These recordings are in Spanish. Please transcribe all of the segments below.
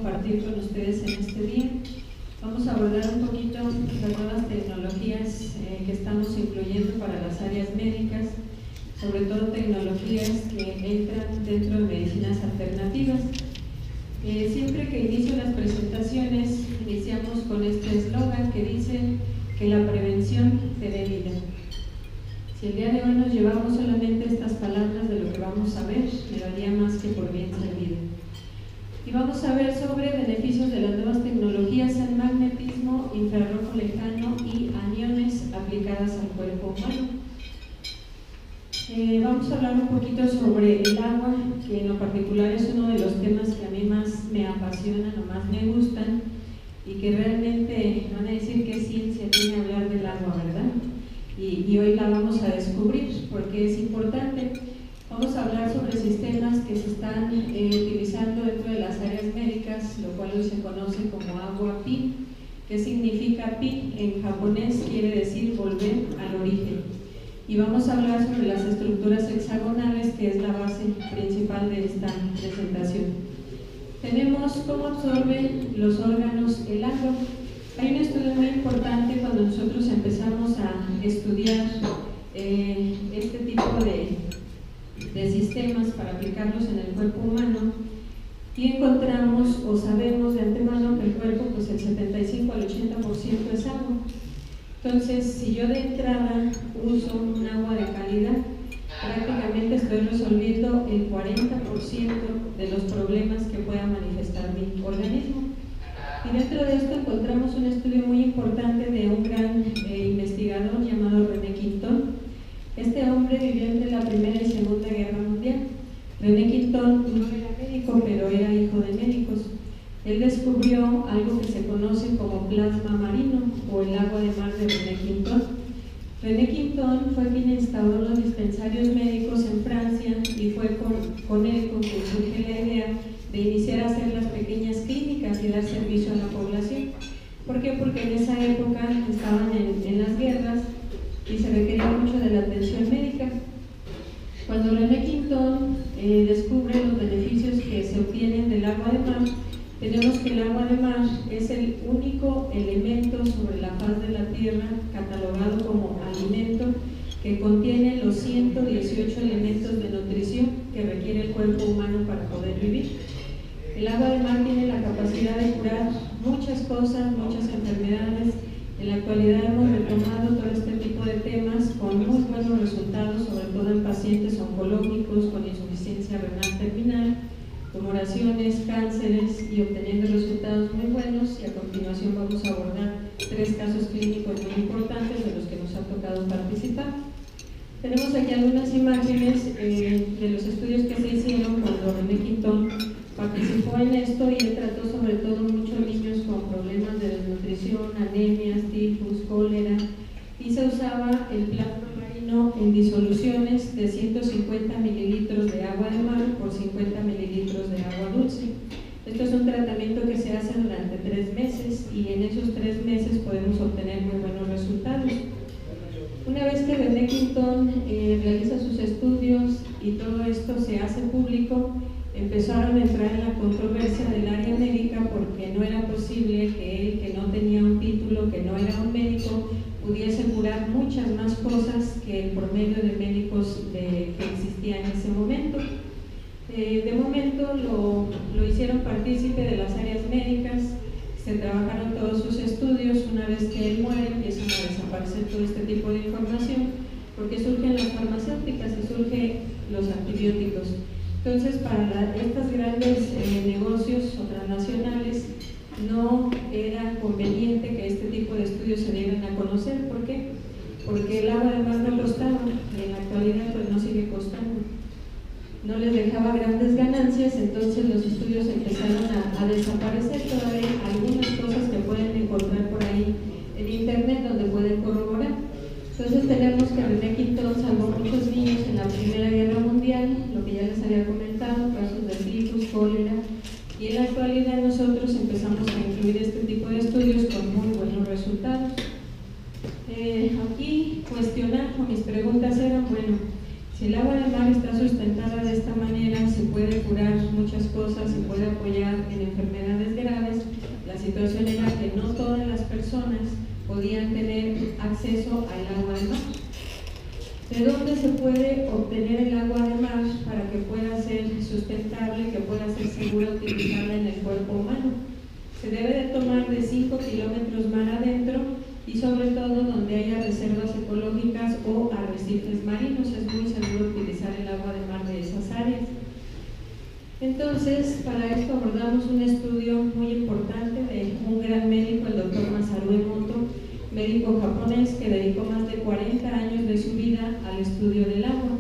compartir con ustedes en este día. Vamos a abordar un poquito las nuevas tecnologías que estamos incluyendo para las áreas médicas, sobre todo tecnologías que entran dentro de medicinas alternativas. Siempre que inicio las presentaciones, iniciamos con este eslogan que dice que la prevención te dé vida. Si el día de hoy nos llevamos solamente estas palabras de lo que vamos a ver, me daría más que por bien servido. Y vamos a ver sobre beneficios de las nuevas tecnologías en magnetismo, infrarrojo lejano y aniones aplicadas al cuerpo humano. Vamos a hablar un poquito sobre el agua, que en lo particular es uno de los temas que a mí más me apasionan o más me gustan, y que realmente van a decir que ciencia tiene hablar del agua, ¿verdad? Y hoy la vamos a descubrir porque es importante. Vamos a hablar sobre sistemas que se están utilizando dentro de las áreas médicas, lo cual hoy se conoce como agua pi. ¿Qué significa pi? En japonés quiere decir volver al origen. Y vamos a hablar sobre las estructuras hexagonales, que es la base principal de esta presentación. Tenemos cómo absorben los órganos el agua. Hay un estudio muy importante cuando nosotros empezamos a estudiar este tipo de sistemas para aplicarlos en el cuerpo humano, y encontramos o sabemos de antemano que el cuerpo, pues el 75 al 80% es agua. Entonces, si yo de entrada uso un agua de calidad, prácticamente estoy resolviendo el 40% de los problemas que pueda manifestar mi organismo. Y dentro de esto encontramos un estudio muy importante de un gran investigador llamado René Quinton. Este hombre vivió entre la Primera y Segunda Guerra Mundial. René Quinton no era médico, pero era hijo de médicos. Él descubrió algo que se conoce como plasma marino o el agua de mar de René Quinton. René Quinton fue quien instauró los dispensarios médicos en Francia, y fue con él con quien surge la idea de iniciar a hacer las pequeñas clínicas y dar servicio a la población. ¿Por qué? Porque en esa época estaban en las guerras y se requería mucho de la atención médica. Cuando René Quinton descubre los beneficios que se obtienen del agua de mar, tenemos que el agua de mar es el único elemento sobre la faz de la Tierra catalogado como alimento que contiene los 118 elementos de nutrición que requiere el cuerpo humano para poder vivir. El agua de mar tiene la capacidad de curar muchas cosas, muchas enfermedades. En la actualidad hemos retomado todo este tipo de temas con muy buenos resultados, sobre todo en pacientes oncológicos con insuficiencia renal terminal, tumoraciones, cánceres, y obteniendo resultados muy buenos. Y a continuación vamos a abordar 3 casos clínicos muy importantes de los que nos ha tocado participar. Tenemos aquí algunas imágenes de los estudios que se hicieron cuando René Quinton participó en esto, y él trató sobre todo muchos niños con problemas de desnutrición, anemias, tifus, cólera, y se usaba el plasma marino en disoluciones de 150 mililitros de agua de mar por 50 mililitros de agua dulce. Esto es un tratamiento que se hace durante 3 meses, y en esos 3 meses podemos obtener muy buenos resultados. Una vez que René Quinton realiza sus estudios y todo esto se hace público, empezaron a entrar en la controversia del área médica, porque no era posible que él, que no tenía un título, que no era un médico, pudiese curar muchas más cosas que el promedio de médicos que existía en ese momento. De momento lo hicieron partícipe de las áreas médicas, se trabajaron todos sus estudios. Una vez que él muere, empiezan a desaparecer todo este tipo de información, porque surgen las farmacéuticas y surgen los antibióticos. Entonces, para estos grandes negocios o transnacionales no era conveniente que este tipo de estudios se dieran a conocer. ¿Por qué? Porque el agua además no costaba, y en la actualidad pues no sigue costando. No les dejaba grandes ganancias, entonces los estudios empezaron a desaparecer. Todavía hay algunas cosas que pueden encontrar por ahí en internet donde pueden corroborar. Entonces tenemos que René Quinton salvó muchos niños en la Primera Guerra Mundial, lo que ya les había comentado, casos de tifus, cólera, y en la actualidad nosotros empezamos a incluir este tipo de estudios con muy buenos resultados. Aquí cuestionar, o mis preguntas eran, bueno, si el agua de mar está sustentada de esta manera, se puede curar muchas cosas, se puede apoyar en enfermedades graves. ¿De dónde se puede obtener el agua de mar para que pueda ser sustentable, que pueda ser segura utilizarla en el cuerpo humano? Se debe de tomar de 5 kilómetros mar adentro y sobre todo donde haya reservas ecológicas o arrecifes marinos. Es muy seguro utilizar el agua de mar de esas áreas. Entonces, para esto abordamos un estudio muy importante de un gran médico, el doctor Masaru Emoto, médico japonés que dedicó más de 40 años de su vida al estudio del agua.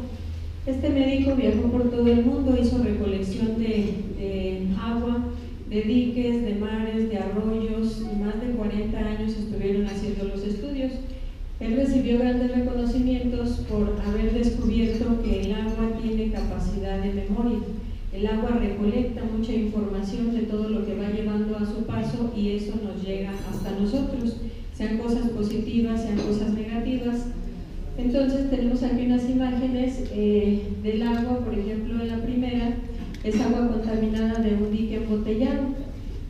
Este médico viajó por todo el mundo, hizo recolección de agua, de diques, de mares, de arroyos, y más de 40 años estuvieron haciendo los estudios. Él recibió grandes reconocimientos por haber descubierto que el agua tiene capacidad de memoria. El agua recolecta mucha información de todo lo que va llevando a su paso y eso nos llega hasta nosotros, sean cosas positivas, sean cosas negativas. Entonces tenemos aquí unas imágenes del agua, por ejemplo en la primera, es agua contaminada de un dique embotellado.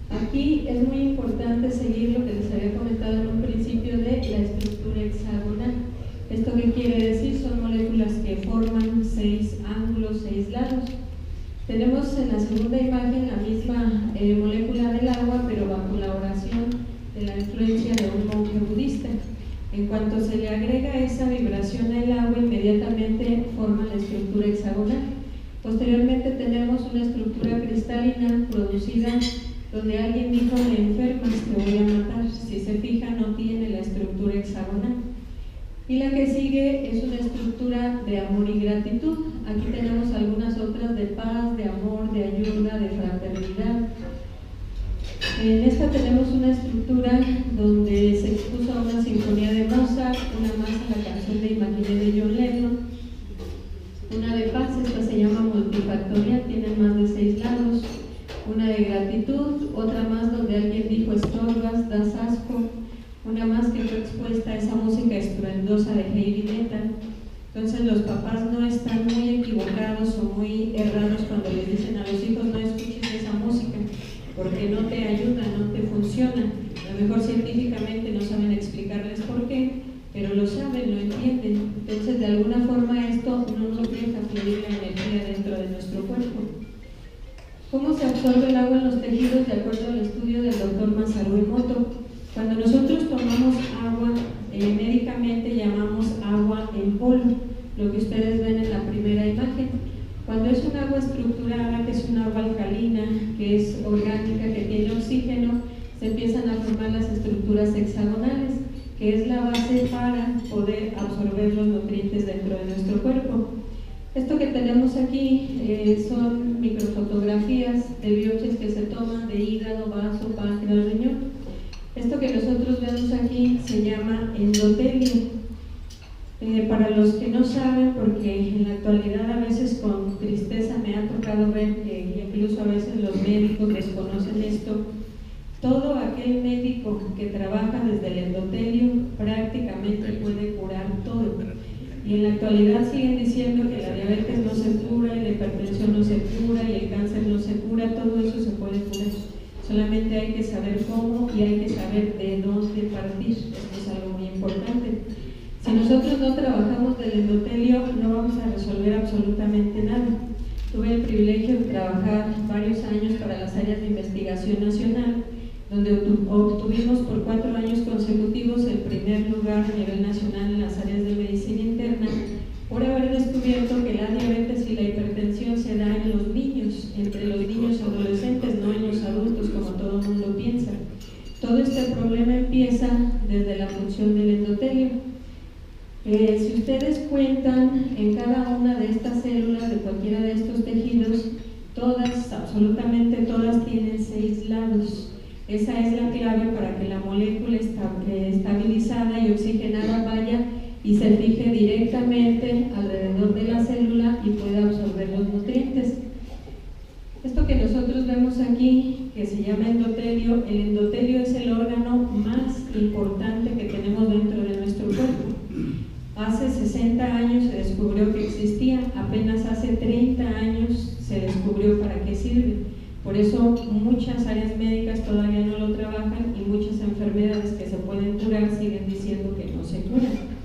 Aquí es muy importante seguir lo que les había comentado en un principio de la estructura hexagonal. ¿Esto qué quiere decir? Son moléculas que forman 6 ángulos, 6 lados. Tenemos en la segunda imagen la misma molécula del agua, pero bajo la oración de la influencia de un monje budista. En cuanto se le agrega esa vibración al agua, inmediatamente forma la estructura hexagonal. Posteriormente tenemos una estructura cristalina producida donde alguien dijo: me enfermas, te voy a matar. Si se fija, no tiene la estructura hexagonal. Y la que sigue es una estructura de amor y gratitud. Aquí tenemos algunas otras de paz, de amor, de ayuda, de fraternidad. En esta tenemos una estructura donde se expuso a una sinfonía de Mozart, una más a la canción de Imagine de John Lennon, una de paz, esta se llama multifactorial, tiene más de 6 lados, una de gratitud, otra más donde alguien dijo estorbas, das asco, una más que fue expuesta a esa música estruendosa de heavy metal. Entonces los papás no están muy equivocados o muy errados cuando les dicen a los hijos: no escuches esa música porque no te ayuda, no te funciona. A lo mejor científicamente no saben explicarles por qué, pero lo saben, lo entienden. Entonces de alguna forma esto no nos deja fluir la energía dentro de nuestro cuerpo. ¿Cómo se absorbe el agua en los tejidos? De acuerdo al estudio del doctor Masaru Emoto, cuando nosotros tomamos agua, médicamente llamamos agua en polvo, lo que ustedes ven en la primera imagen. Cuando es un agua estructurada, que es un agua alcalina, que es orgánica, que tiene oxígeno, se empiezan a formar las estructuras hexagonales, que es la base para poder absorber los nutrientes dentro de nuestro cuerpo. Esto que tenemos aquí son microfotografías de biopsias que se toman de hígado, vaso, páncreas, riñón. Esto que nosotros vemos aquí se llama endotelio. Para los que no saben, porque en la actualidad a veces con tristeza me ha tocado ver que incluso a veces los médicos desconocen esto, todo aquel médico que trabaja desde el endotelio prácticamente puede curar todo. Y en la actualidad siguen diciendo que la diabetes no se cura, y la hipertensión no se cura, y el cáncer no se cura, todo eso se puede curar. Solamente hay que saber cómo y hay que saber de dónde partir. Esto es algo muy importante. Si nosotros no trabajamos del endotelio, no vamos a resolver absolutamente nada. Tuve el privilegio de trabajar varios años para las áreas de investigación nacional, donde obtuvimos por 4 años consecutivos el primer lugar a nivel nacional en las áreas de medicina interna, por haber descubierto que la diabetes y la hipertensión se da en los niños, entre los niños adolescentes, no en los adultos como todo el mundo piensa. Todo este problema empieza desde la función del endotelio. Si ustedes cuentan en cada una de estas células de cualquiera de estos tejidos, todas, absolutamente todas, tienen 6 lados. Esa es la clave para que la molécula estabilizada y oxigenada vaya y se fije directamente alrededor de la célula y pueda absorber los nutrientes. Esto que nosotros vemos aquí, que se llama endotelio, el endotelio es el órgano más importante que tenemos dentro de nuestro cuerpo. Hace 60 años se descubrió que existía, apenas hace 30 años se descubrió para qué sirve. Por eso muchas áreas médicas todavía no lo trabajan y muchas enfermedades que se pueden curar siguen diciendo que no se curan.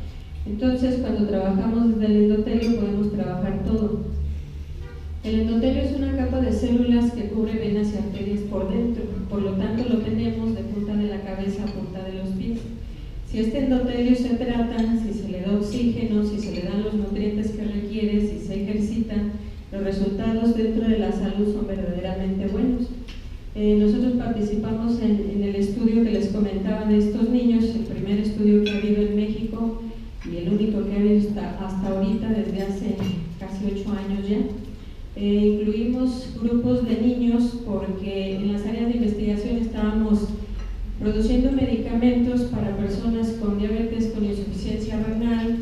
Entonces, cuando trabajamos desde el endotelio podemos trabajar todo. El endotelio es una capa de células que cubre venas y arterias por dentro, por lo tanto lo tenemos de punta de la cabeza a punta de los pies. Si este endotelio se trata, si se le da oxígeno, si se le dan los nutrientes que requiere, si se ejercita, los resultados dentro de la salud son verdaderamente buenos. Nosotros participamos en el estudio que les comentaba de estos niños, el primer estudio que ha habido en México y el único que ha habido hasta ahorita, desde hace casi 8 años ya. Incluimos grupos de niños porque en las áreas de investigación estábamos produciendo medicamentos para personas con diabetes, con insuficiencia renal,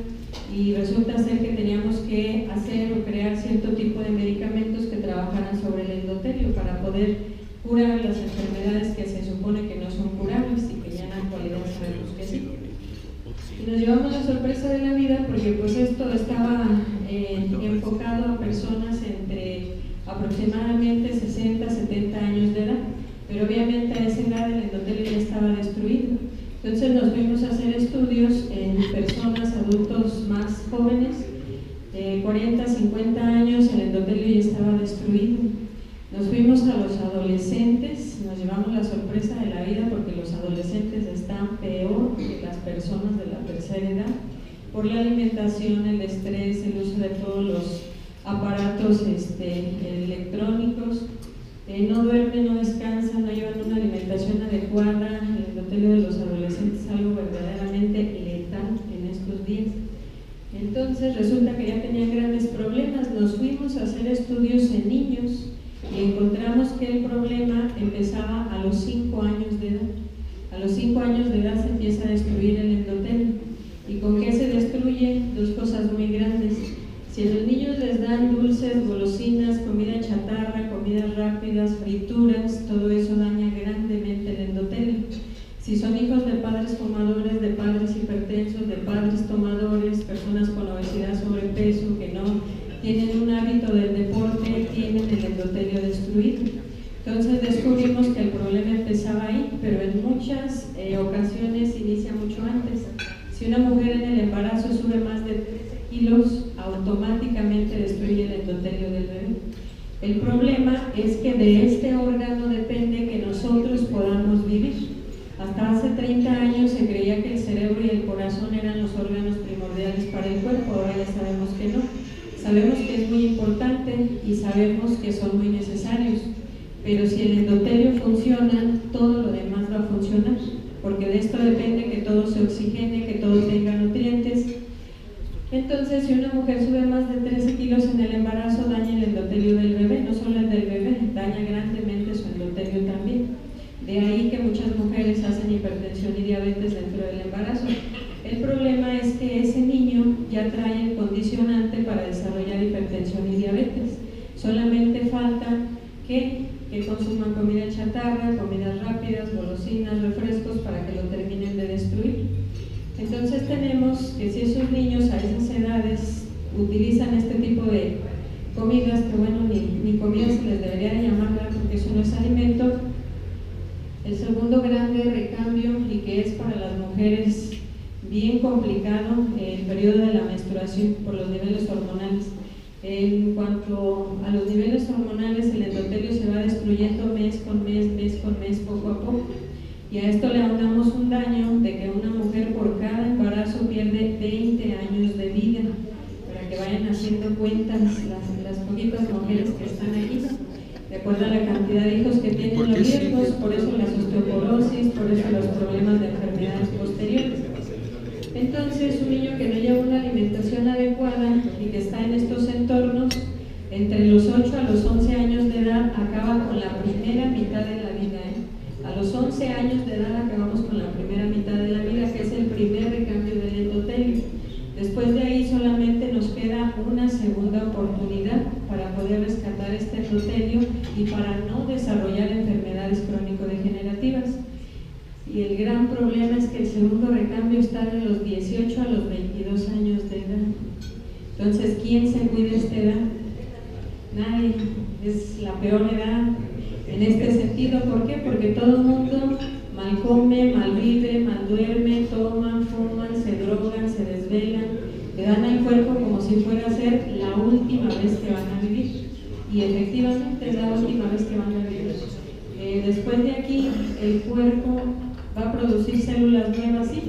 y resulta ser que teníamos que hacer o crear cierto tipo de medicamentos que trabajaran sobre el endotelio para poder curar las enfermedades que se supone que no son curables y que ya en la actualidad sabemos que sí. Y nos llevamos la sorpresa de la vida porque pues esto estaba enfocado a personas entre aproximadamente 60 a 70 años de edad, pero obviamente a esa edad el endotelio ya estaba destruido. Entonces nos fuimos a hacer estudios en personas, adultos más jóvenes, 40, 50 años, el endotelio ya estaba destruido. Nos fuimos a los adolescentes, nos llevamos la sorpresa de la vida porque los adolescentes están peor que las personas de la tercera edad por la alimentación, el estrés, el uso de todos los aparatos electrónicos, no duermen, no descansan, no llevan una alimentación adecuada. El endotelio de los adolescentes es algo verdaderamente letal en estos días. Entonces resulta que ya tenían grandes problemas. Nos fuimos a hacer estudios en niños y encontramos que el problema empezaba a los 5 años de edad. A los 5 años de edad se empieza a destruir el endotelio. ¿Y con qué se destruye? Dos cosas muy grandes. Si a los niños les dan dulces, golosinas, comida chatarra, comidas rápidas, frituras, todo eso daña grandemente el endotelio. Si son hijos de padres fumadores, de padres hipertensos, de padres tomadores, personas con obesidad, sobrepeso, que no tienen un hábito del deporte, tienen el endotelio destruido. Entonces descubrimos que el problema empezaba ahí, pero en muchas ocasiones inicia mucho antes. Si una mujer en el embarazo sube más de 13 kilos, automáticamente destruye el endotelio del bebé. El problema es que de este órgano depende que nosotros podamos vivir. Hasta hace 30 años se creía que el cerebro y el corazón eran los órganos primordiales para el cuerpo, ahora ya sabemos que no. Sabemos que es muy importante y sabemos que son muy necesarios, pero si el endotelio funciona, todo lo demás va a funcionar, porque de esto depende que todo se oxigene, que todo tenga nutrientes. Entonces, si una mujer sube más de 13 kilos en el embarazo, daña el endotelio del bebé, no solo el del bebé, daña grandemente su endotelio también. De ahí que muchas mujeres hacen hipertensión y diabetes dentro del embarazo. El problema es que ese niño ya trae el condicionante para desarrollar hipertensión y diabetes. Solamente falta que consuman comida chatarra, comidas rápidas, golosinas, refrescos para que lo terminen de destruir. Entonces tenemos que si esos niños a esas edades utilizan este tipo de comidas, que bueno, ni comida se les debería de llamar porque eso no es alimento. El segundo grande recambio, y que es para las mujeres bien complicado, el periodo de la menstruación por los niveles hormonales. En cuanto a los niveles hormonales, el endotelio se va destruyendo mes con mes, poco a poco. Y a esto le aunamos un daño de que una mujer por cada embarazo pierde 20 años de vida. Para que vayan haciendo cuentas las poquitas mujeres que están aquí, de acuerdo a la cantidad de hijos que tienen, los riesgos, por eso la osteoporosis, por eso los problemas de enfermedades posteriores. Entonces, un niño que no lleva una alimentación adecuada y que está en estos entornos, entre los 8 a los 11 años de edad, acaba con la primera mitad de la vida. A los 11 años de edad acabamos con la primera mitad de la vida, que es el primer recambio del endotelio. Después de ahí solamente nos queda una segunda oportunidad para poder rescatar este endotelio y para no desarrollar enfermedades crónico-degenerativas. Y el gran problema es que el segundo recambio está de los 18 a los 22 años de edad. Entonces, ¿quién se cuida a esta edad? Nadie. Es la peor edad en este sentido. ¿Por qué? Porque todo el mundo mal come, mal vive, mal duerme, toman, fuman, se drogan, se desvelan. si fuera a ser la última vez que van a vivir. Y efectivamente es la última vez que van a vivir. Después de aquí, el cuerpo va a producir células nuevas, sí.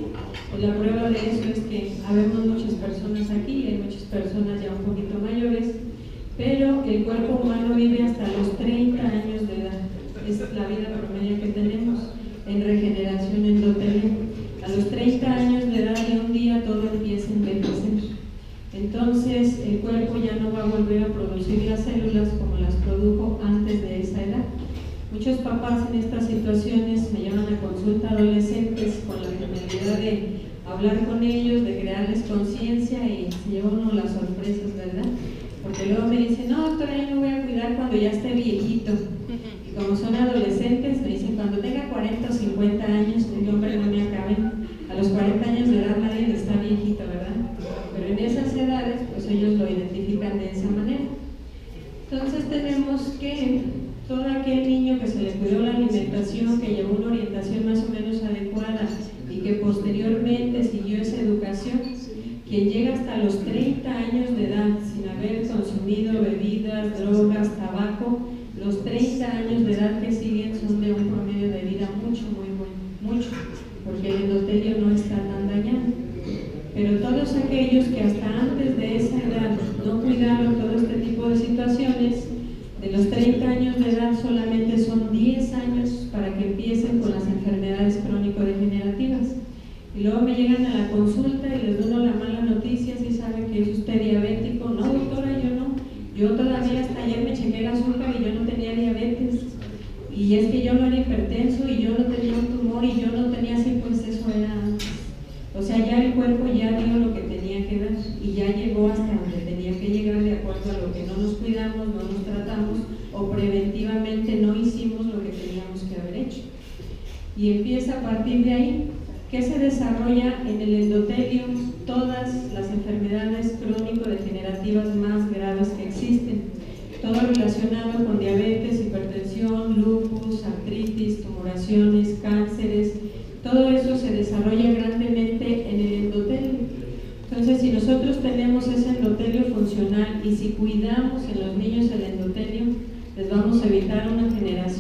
Pues la prueba de eso es que habemos muchas personas aquí, hay muchas personas ya un poquito mayores, pero el cuerpo humano vive hasta los 30 años de edad. Esa es la vida promedio que tenemos en regeneración endotelial. A los 30 años de edad de un día todo empieza a envejecer. Entonces el cuerpo ya no va a volver a producir las células como las produjo antes de esa edad. Muchos papás en estas situaciones me llevan a consulta adolescentes con la finalidad de hablar con ellos, de crearles conciencia, y se lleva uno las sorpresas, ¿verdad? Porque luego me dicen, no, doctora, yo me voy a cuidar cuando ya esté viejito. Y como son adolescentes, me dicen, cuando tenga 40 o 50 años, digo, hombre, no me acaben. A los 40 años de edad nadie está viejito, ¿verdad? Pero en esas edades, pues ellos lo identifican de esa manera. Entonces tenemos que todo aquel niño que se le cuidó la alimentación, que llevó una orientación más o menos adecuada y que posteriormente siguió esa educación, quien llega hasta los 30 años de edad sin haber consumido bebidas, drogas, tabaco, los 30 años de edad que siguen son de un promedio de vida mucho, mucho, porque el endotelio no está tan dañado. Pero todos aquellos que hasta antes de esa edad no cuidaron todo este tipo de situaciones, de los 30 años de edad solamente son 10 años para que empiecen con las enfermedades crónico-degenerativas. Y luego me llegan a la consulta y les doy la mala noticia, si saben que es usted diabético. No, doctora, yo no. Yo todavía hasta ayer me chequé el azúcar y yo no tenía diabetes. Y es que yo no era hipertenso y yo no tenía un tumor y yo no tenía así, pues eso era antes. O sea, ya el cuerpo ya dio lo que tenía que dar y ya llegó hasta donde tenía que llegar de acuerdo a lo que no nos cuidamos, no nos tratamos o preventivamente no hicimos lo que teníamos que haber hecho. Y empieza a partir de ahí. ¿Qué se desarrolla en el endotelio? Todas las enfermedades crónico-degenerativas más graves que existen. Todo relacionado con diabetes, hipertensión, lupus, artritis, tumoraciones, cánceres. Todo eso se desarrolla grandemente en el endotelio. Entonces, si nosotros tenemos ese endotelio funcional y si cuidamos en los niños el endotelio, les vamos a evitar una generación